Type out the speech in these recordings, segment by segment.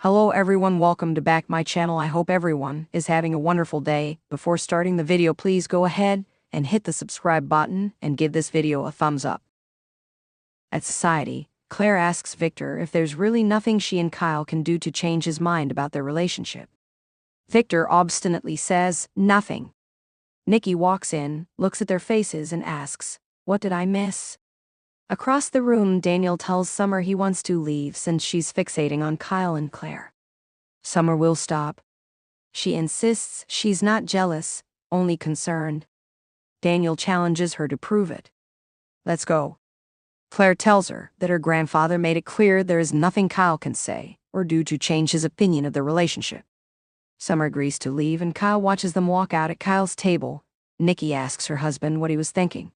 Hello everyone, welcome to back my channel. I hope everyone is having a wonderful day. Before starting the video, please go ahead and hit the subscribe button and give this video a thumbs up. At Society, Claire asks Victor if there's really nothing she and Kyle can do to change his mind about their relationship. Victor obstinately says, nothing. Nikki walks in, looks at their faces and asks, what did I miss? Across the room, Daniel tells Summer he wants to leave since she's fixating on Kyle and Claire. Summer will stop. She insists she's not jealous, only concerned. Daniel challenges her to prove it. Let's go. Claire tells her that her grandfather made it clear there is nothing Kyle can say or do to change his opinion of the relationship. Summer agrees to leave and Kyle watches them walk out at Kyle's table. Nikki asks her husband what he was thinking.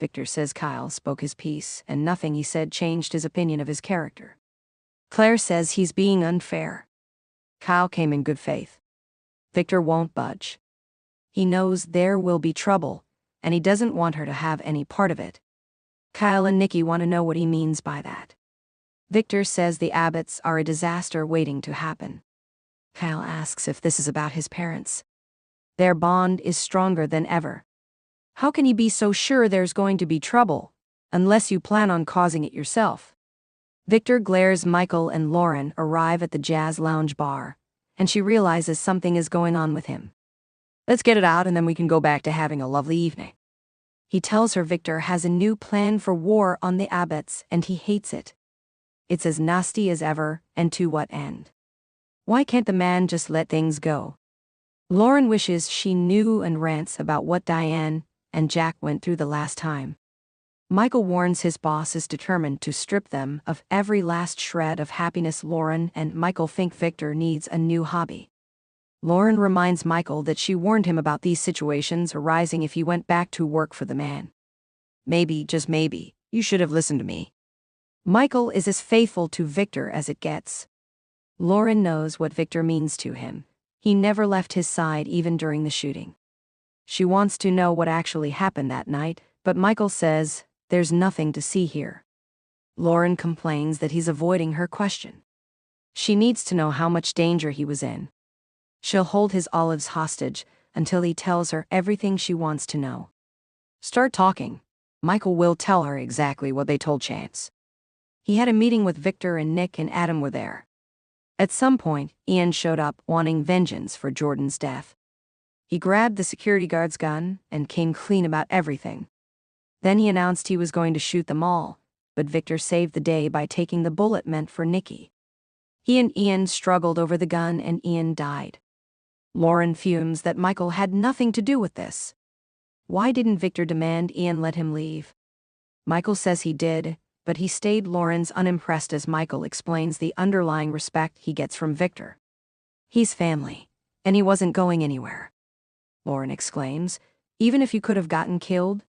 Victor says Kyle spoke his piece, and nothing he said changed his opinion of his character. Claire says he's being unfair. Kyle came in good faith. Victor won't budge. He knows there will be trouble, and he doesn't want her to have any part of it. Kyle and Nikki want to know what he means by that. Victor says the Abbotts are a disaster waiting to happen. Kyle asks if this is about his parents. Their bond is stronger than ever. How can he be so sure there's going to be trouble, unless you plan on causing it yourself? Victor glares. Michael and Lauren arrive at the Jazz Lounge bar, and she realizes something is going on with him. Let's get it out and then we can go back to having a lovely evening. He tells her Victor has a new plan for war on the Abbotts and he hates it. It's as nasty as ever, and to what end? Why can't the man just let things go? Lauren wishes she knew and rants about what Diane and Jack went through the last time. Michael warns his boss is determined to strip them of every last shred of happiness. Lauren and Michael think Victor needs a new hobby. Lauren reminds Michael that she warned him about these situations arising if he went back to work for the man. Maybe, just maybe, you should have listened to me. Michael is as faithful to Victor as it gets. Lauren knows what Victor means to him. He never left his side even during the shooting. She wants to know what actually happened that night, but Michael says, there's nothing to see here. Lauren complains that he's avoiding her question. She needs to know how much danger he was in. She'll hold his olives hostage until he tells her everything she wants to know. Start talking. Michael will tell her exactly what they told Chance. He had a meeting with Victor and Nick and Adam were there. At some point, Ian showed up wanting vengeance for Jordan's death. He grabbed the security guard's gun and came clean about everything. Then he announced he was going to shoot them all, but Victor saved the day by taking the bullet meant for Nikki. He and Ian struggled over the gun and Ian died. Lauren fumes that Michael had nothing to do with this. Why didn't Victor demand Ian let him leave? Michael says he did, but he stayed. Lauren's unimpressed as Michael explains the underlying respect he gets from Victor. He's family, and he wasn't going anywhere. Lauren exclaims, even if you could have gotten killed?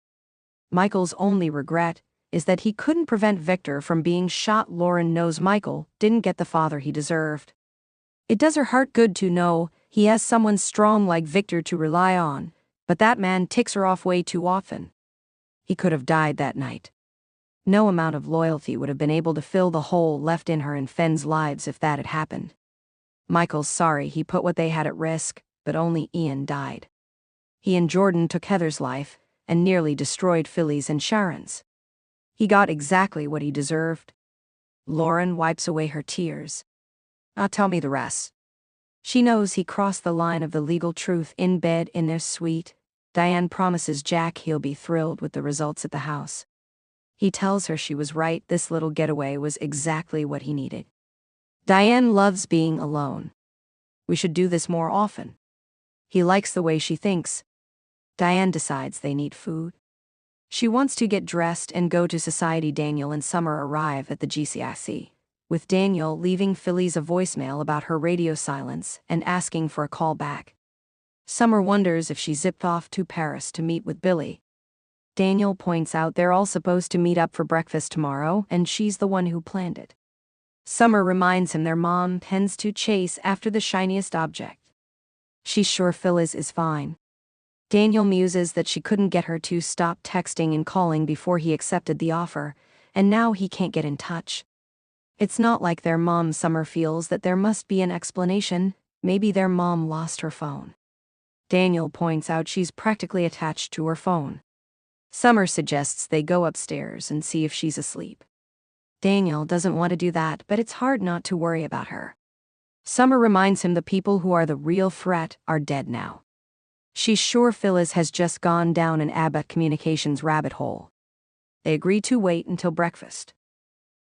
Michael's only regret is that he couldn't prevent Victor from being shot. Lauren knows Michael didn't get the father he deserved. It does her heart good to know he has someone strong like Victor to rely on, but that man ticks her off way too often. He could have died that night. No amount of loyalty would have been able to fill the hole left in her and Fenn's lives if that had happened. Michael's sorry he put what they had at risk, but only Ian died. He and Jordan took Heather's life and nearly destroyed Philly's and Sharon's. He got exactly what he deserved. Lauren wipes away her tears. Now tell me the rest. She knows he crossed the line of the legal truth in bed in their suite. Diane promises Jack he'll be thrilled with the results at the house. He tells her she was right, this little getaway was exactly what he needed. Diane loves being alone. We should do this more often. He likes the way she thinks. Diane decides they need food. She wants to get dressed and go to Society. Daniel and Summer arrive at the GCIC, with Daniel leaving Philly's a voicemail about her radio silence and asking for a call back. Summer wonders if she zipped off to Paris to meet with Billy. Daniel points out they're all supposed to meet up for breakfast tomorrow, and she's the one who planned it. Summer reminds him their mom tends to chase after the shiniest object. She's sure Phyllis is fine. Daniel muses that she couldn't get her to stop texting and calling before he accepted the offer, and now he can't get in touch. It's not like their mom. Summer feels that there must be an explanation. Maybe their mom lost her phone. Daniel points out she's practically attached to her phone. Summer suggests they go upstairs and see if she's asleep. Daniel doesn't want to do that, but it's hard not to worry about her. Summer reminds him the people who are the real threat are dead now. She's sure Phyllis has just gone down an Abbott Communications rabbit hole. They agree to wait until breakfast.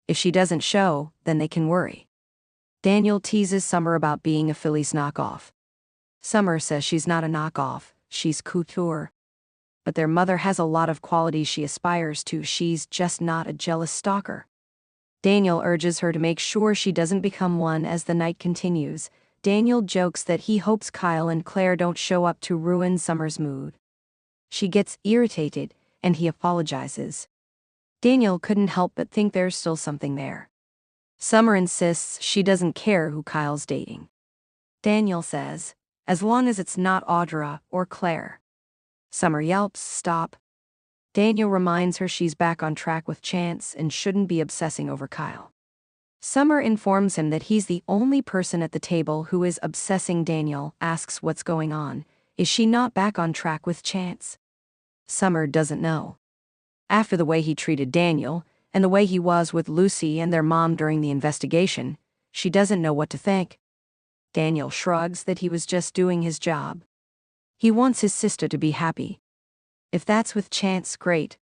If she doesn't show, then they can worry. Daniel teases Summer about being a Phyllis knockoff. Summer says she's not a knockoff, she's couture. But their mother has a lot of qualities she aspires to. She's just not a jealous stalker. Daniel urges her to make sure she doesn't become one. As the night continues, Daniel jokes that he hopes Kyle and Claire don't show up to ruin Summer's mood. She gets irritated, and he apologizes. Daniel couldn't help but think there's still something there. Summer insists she doesn't care who Kyle's dating. Daniel says, as long as it's not Audra or Claire. Summer yelps, stop. Daniel reminds her she's back on track with Chance and shouldn't be obsessing over Kyle. Summer informs him that he's the only person at the table who is obsessing. Daniel asks what's going on. Is she not back on track with Chance? Summer doesn't know. After the way he treated Daniel, and the way he was with Lucy and their mom during the investigation, she doesn't know what to think. Daniel shrugs that he was just doing his job. He wants his sister to be happy. If that's with Chance, great.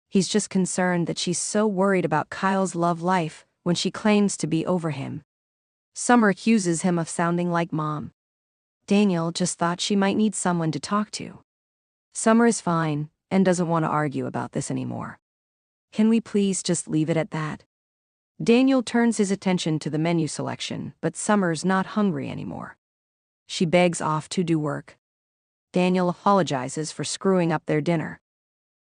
He's just concerned that she's so worried about Kyle's love life when she claims to be over him. Summer accuses him of sounding like Mom. Daniel just thought she might need someone to talk to. Summer is fine and doesn't want to argue about this anymore. Can we please just leave it at that? Daniel turns his attention to the menu selection, but Summer's not hungry anymore. She begs off to do work. Daniel apologizes for screwing up their dinner.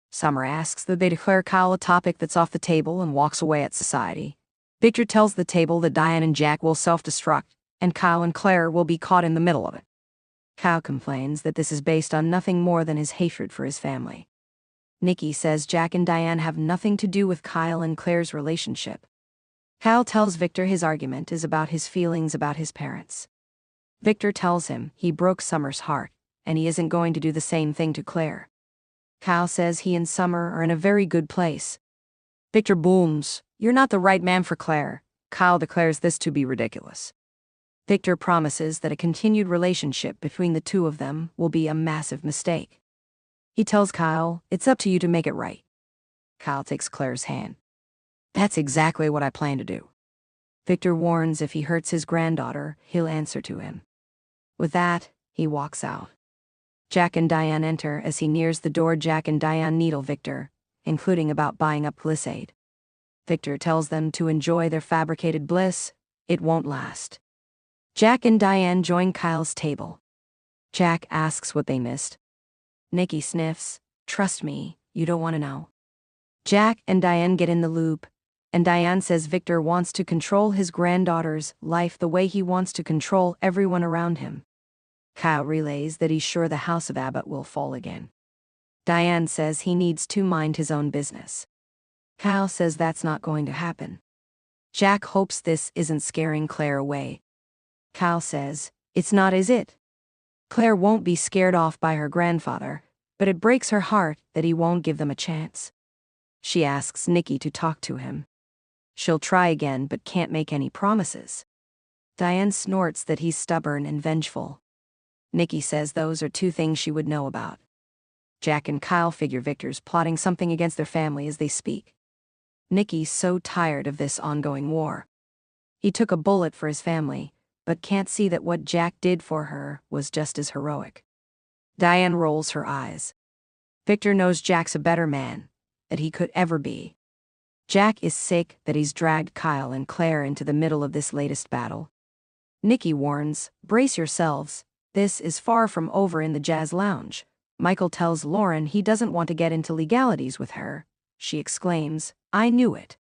Summer asks that they declare Kyle a topic that's off the table and walks away at society. Victor tells the table that Diane and Jack will self-destruct, and Kyle and Claire will be caught in the middle of it. Kyle complains that this is based on nothing more than his hatred for his family. Nikki says Jack and Diane have nothing to do with Kyle and Claire's relationship. Kyle tells Victor his argument is about his feelings about his parents. Victor tells him he broke Summer's heart, and he isn't going to do the same thing to Claire. Kyle says he and Summer are in a very good place. Victor booms, "You're not the right man for Claire." Kyle declares this to be ridiculous. Victor promises that a continued relationship between the two of them will be a massive mistake. He tells Kyle, "It's up to you to make it right." Kyle takes Claire's hand. "That's exactly what I plan to do." Victor warns if he hurts his granddaughter, he'll answer to him. With that, he walks out. Jack and Diane enter. As he nears the door, Jack and Diane needle Victor, including about buying up Glissade. Victor tells them to enjoy their fabricated bliss. It won't last. Jack and Diane join Kyle's table. Jack asks what they missed. Nikki sniffs, "Trust me, you don't want to know." Jack and Diane get in the loop, and Diane says Victor wants to control his granddaughter's life the way he wants to control everyone around him. Kyle relays that he's sure the House of Abbott will fall again. Diane says he needs to mind his own business. Kyle says that's not going to happen. Jack hopes this isn't scaring Claire away. Kyle says, "It's not, is it?" Claire won't be scared off by her grandfather, but it breaks her heart that he won't give them a chance. She asks Nikki to talk to him. She'll try again but can't make any promises. Diane snorts that he's stubborn and vengeful. Nikki says those are two things she would know about. Jack and Kyle figure Victor's plotting something against their family as they speak. Nikki's so tired of this ongoing war. He took a bullet for his family, but can't see that what Jack did for her was just as heroic. Diane rolls her eyes. Victor knows Jack's a better man than he could ever be. Jack is sick that he's dragged Kyle and Claire into the middle of this latest battle. Nikki warns, "Brace yourselves, this is far from over." In the jazz lounge, Michael tells Lauren he doesn't want to get into legalities with her. She exclaims, "I knew it."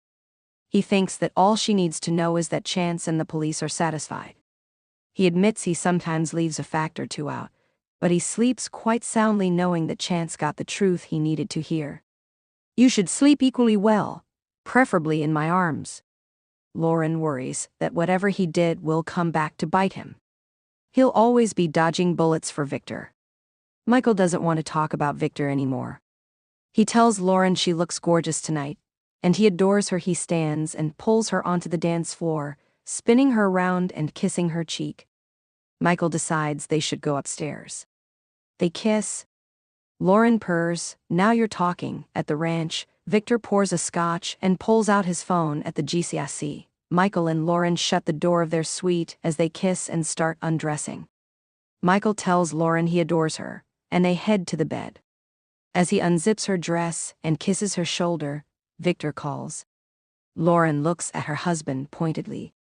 He thinks that all she needs to know is that Chance and the police are satisfied. He admits he sometimes leaves a fact or two out, but he sleeps quite soundly knowing that Chance got the truth he needed to hear. "You should sleep equally well, preferably in my arms." Lauren worries that whatever he did will come back to bite him. He'll always be dodging bullets for Victor. Michael doesn't want to talk about Victor anymore. He tells Lauren she looks gorgeous tonight, and he adores her. He stands and pulls her onto the dance floor, spinning her around and kissing her cheek. Michael decides they should go upstairs. They kiss. Lauren purrs, "Now you're talking." At the ranch, Victor pours a scotch and pulls out his phone at the GCSE. Michael and Lauren shut the door of their suite as they kiss and start undressing. Michael tells Lauren he adores her, and they head to the bed. As he unzips her dress and kisses her shoulder, Victor calls. Lauren looks at her husband pointedly.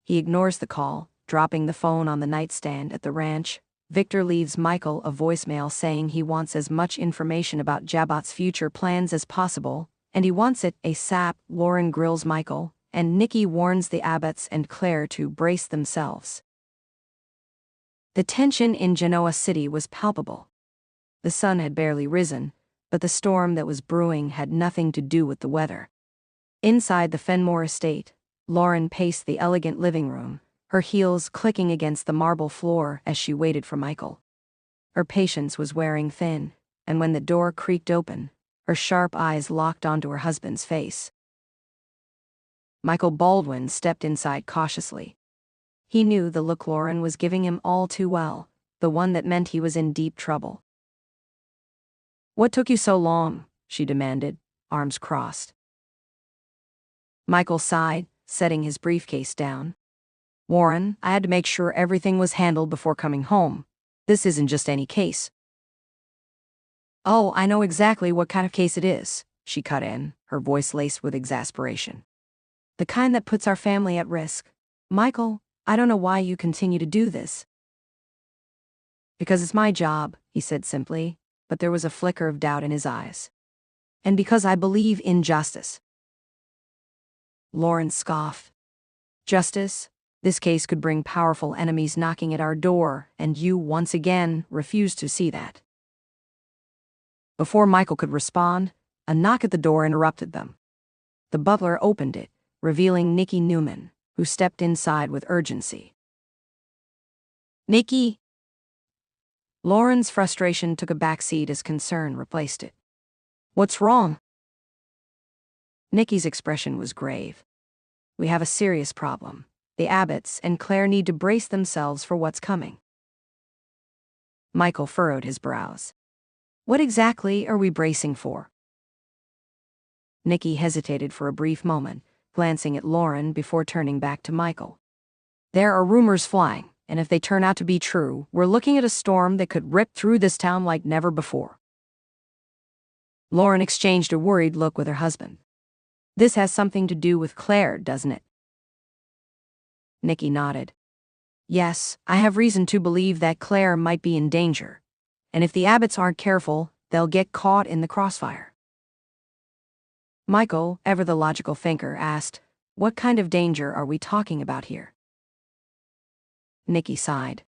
He ignores the call, dropping the phone on the nightstand at the ranch. Victor leaves Michael a voicemail saying he wants as much information about Jabot's future plans as possible, and he wants it ASAP. Lauren grills Michael, and Nikki warns the Abbotts and Claire to brace themselves. The tension in Genoa City was palpable. The sun had barely risen, but the storm that was brewing had nothing to do with the weather. Inside the Fenmore estate, Lauren paced the elegant living room, her heels clicking against the marble floor as she waited for Michael. Her patience was wearing thin, and when the door creaked open, her sharp eyes locked onto her husband's face. Michael Baldwin stepped inside cautiously. He knew the look Lauren was giving him all too well, the one that meant he was in deep trouble. "What took you so long?" she demanded, arms crossed. Michael sighed, setting his briefcase down. "Warren, I had to make sure everything was handled before coming home. This isn't just any case." "Oh, I know exactly what kind of case it is," she cut in, her voice laced with exasperation. "The kind that puts our family at risk. Michael, I don't know why you continue to do this." "Because it's my job," he said simply, but there was a flicker of doubt in his eyes. "And because I believe in justice." Lauren scoffed. "Justice? This case could bring powerful enemies knocking at our door, and you, once again, refuse to see that." Before Michael could respond, a knock at the door interrupted them. The butler opened it, revealing Nikki Newman, who stepped inside with urgency. "Nikki?" Lauren's frustration took a backseat as concern replaced it. "What's wrong?" Nikki's expression was grave. "We have a serious problem. The Abbotts and Claire need to brace themselves for what's coming." Michael furrowed his brows. "What exactly are we bracing for?" Nikki hesitated for a brief moment, glancing at Lauren before turning back to Michael. "There are rumors flying, and if they turn out to be true, we're looking at a storm that could rip through this town like never before." Lauren exchanged a worried look with her husband. "This has something to do with Claire, doesn't it?" Nikki nodded. "Yes, I have reason to believe that Claire might be in danger, and if the Abbotts aren't careful, they'll get caught in the crossfire." Michael, ever the logical thinker, asked, "What kind of danger are we talking about here?" Nikki sighed.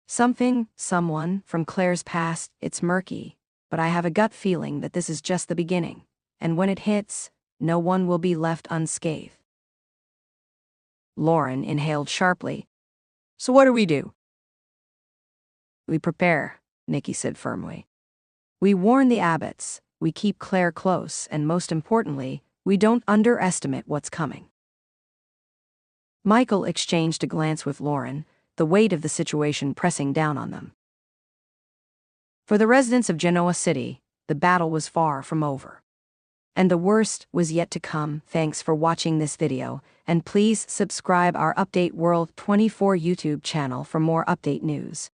Someone from Claire's past. It's murky, but I have a gut feeling that this is just the beginning, and when it hits, no one will be left unscathed." Lauren inhaled sharply. "So what do we do?" "We prepare," Nikki said firmly. "We warn the Abbotts, we keep Claire close, and most importantly, we don't underestimate what's coming." Michael exchanged a glance with Lauren, the weight of the situation pressing down on them. For the residents of Genoa City, the battle was far from over. And the worst was yet to come. Thanks for watching this video, and please subscribe our Update World 24 YouTube channel for more update news.